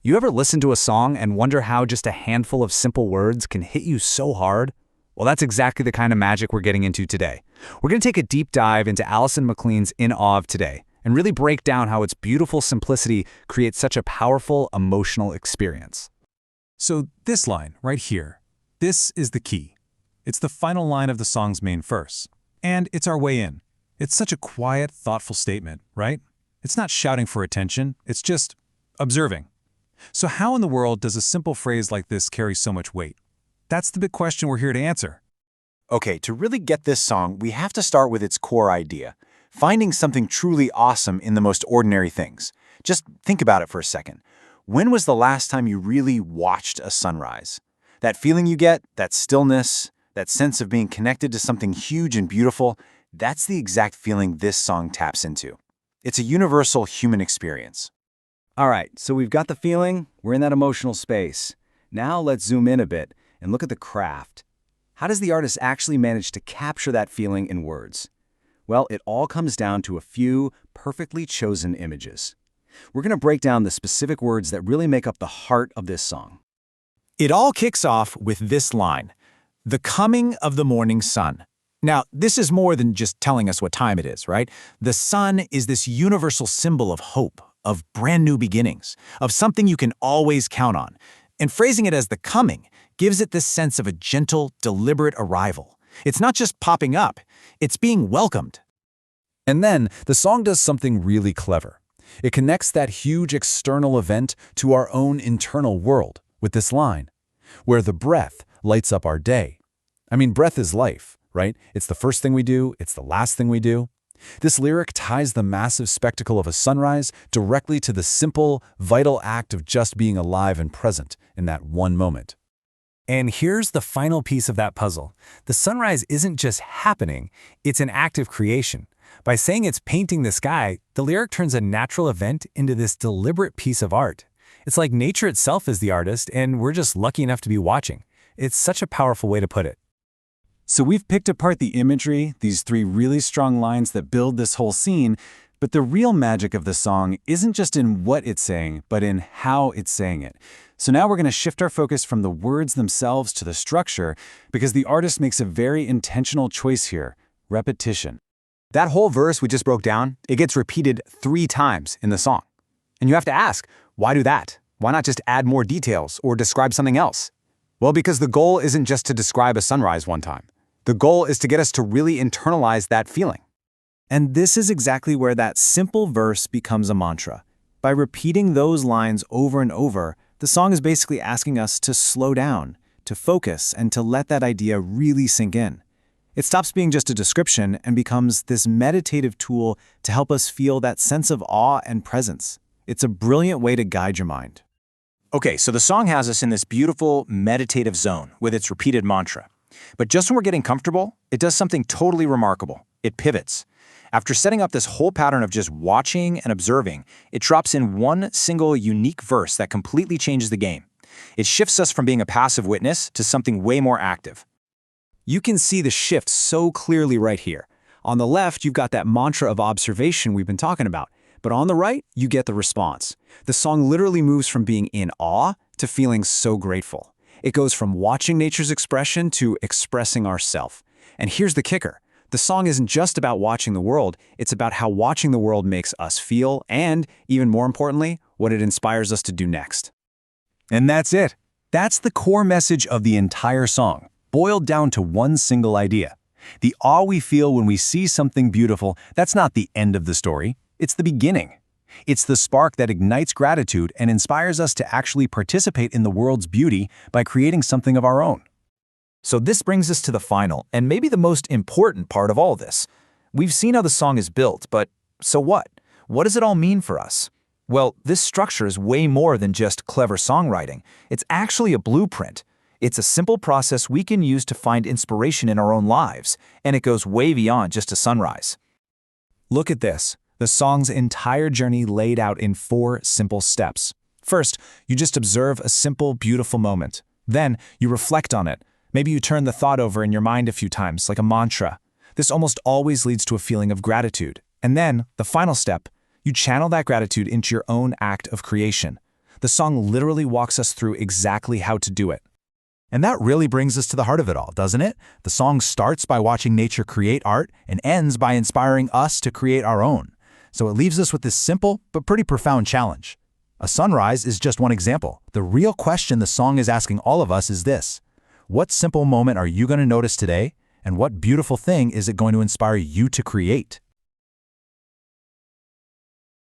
You ever listen to a song and wonder how just a handful of simple words can hit you so hard? Well, that's exactly the kind of magic we're getting into today. We're going to take a deep dive into Alison McLean's In Awe of Today and really break down how its beautiful simplicity creates such a powerful emotional experience. So this line right here, this is the key. It's the final line of the song's main verse. And it's our way in. It's such a quiet, thoughtful statement, right? It's not shouting for attention, it's just observing. So how in the world does a simple phrase like this carry so much weight? That's the big question we're here to answer. Okay, to really get this song, we have to start with its core idea, finding something truly awesome in the most ordinary things. Just think about it for a second. When was the last time you really watched a sunrise? That feeling you get, that stillness, that sense of being connected to something huge and beautiful, that's the exact feeling this song taps into. It's a universal human experience. All right, so we've got the feeling, we're in that emotional space. Now let's zoom in a bit and look at the craft. How does the artist actually manage to capture that feeling in words? Well, it all comes down to a few perfectly chosen images. We're going to break down the specific words that really make up the heart of this song. It all kicks off with this line, "The coming of the morning sun." Now, this is more than just telling us what time it is, right? The sun is this universal symbol of hope, of brand new beginnings, of something you can always count on. And phrasing it as the coming gives it this sense of a gentle, deliberate arrival. It's not just popping up, it's being welcomed. And then the song does something really clever. It connects that huge external event to our own internal world with this line, where the breath lights up our day. I mean, breath is life, right? It's the first thing we do, it's the last thing we do. This lyric ties the massive spectacle of a sunrise directly to the simple, vital act of just being alive and present in that one moment. And here's the final piece of that puzzle. The sunrise isn't just happening, it's an act of creation. By saying it's painting the sky, the lyric turns a natural event into this deliberate piece of art. It's like nature itself is the artist, and we're just lucky enough to be watching. It's such a powerful way to put it. So we've picked apart the imagery, these three really strong lines that build this whole scene, but the real magic of the song isn't just in what it's saying, but in how it's saying it. So now we're going to shift our focus from the words themselves to the structure, because the artist makes a very intentional choice here: repetition. That whole verse we just broke down, it gets repeated 3 times in the song. And you have to ask, why do that? Why not just add more details or describe something else? Well, because the goal isn't just to describe a sunrise one time. The goal is to get us to really internalize that feeling. And this is exactly where that simple verse becomes a mantra. By repeating those lines over and over, the song is basically asking us to slow down, to focus, and to let that idea really sink in. It stops being just a description and becomes this meditative tool to help us feel that sense of awe and presence. It's a brilliant way to guide your mind. Okay, so the song has us in this beautiful meditative zone with its repeated mantra. But just when we're getting comfortable, it does something totally remarkable. It pivots. After setting up this whole pattern of just watching and observing, it drops in one single unique verse that completely changes the game. It shifts us from being a passive witness to something way more active. You can see the shift so clearly right here. On the left, you've got that mantra of observation we've been talking about. But on the right, you get the response. The song literally moves from being in awe to feeling so grateful. It goes from watching nature's expression to expressing ourself. And here's the kicker. The song isn't just about watching the world, it's about how watching the world makes us feel and, even more importantly, what it inspires us to do next. And that's it. That's the core message of the entire song, boiled down to one single idea. The awe we feel when we see something beautiful, that's not the end of the story. It's the beginning. It's the spark that ignites gratitude and inspires us to actually participate in the world's beauty by creating something of our own. So this brings us to the final, and maybe the most important part of all this. We've seen how the song is built, but so what? What does it all mean for us? Well, this structure is way more than just clever songwriting. It's actually a blueprint. It's a simple process we can use to find inspiration in our own lives, and it goes way beyond just a sunrise. Look at this. The song's entire journey laid out in 4 simple steps. First, you just observe a simple, beautiful moment. Then, you reflect on it. Maybe you turn the thought over in your mind a few times, like a mantra. This almost always leads to a feeling of gratitude. And then, the final step, you channel that gratitude into your own act of creation. The song literally walks us through exactly how to do it. And that really brings us to the heart of it all, doesn't it? The song starts by watching nature create art and ends by inspiring us to create our own. So it leaves us with this simple but pretty profound challenge. A sunrise is just one example. The real question the song is asking all of us is this: what simple moment are you going to notice today, and what beautiful thing is it going to inspire you to create?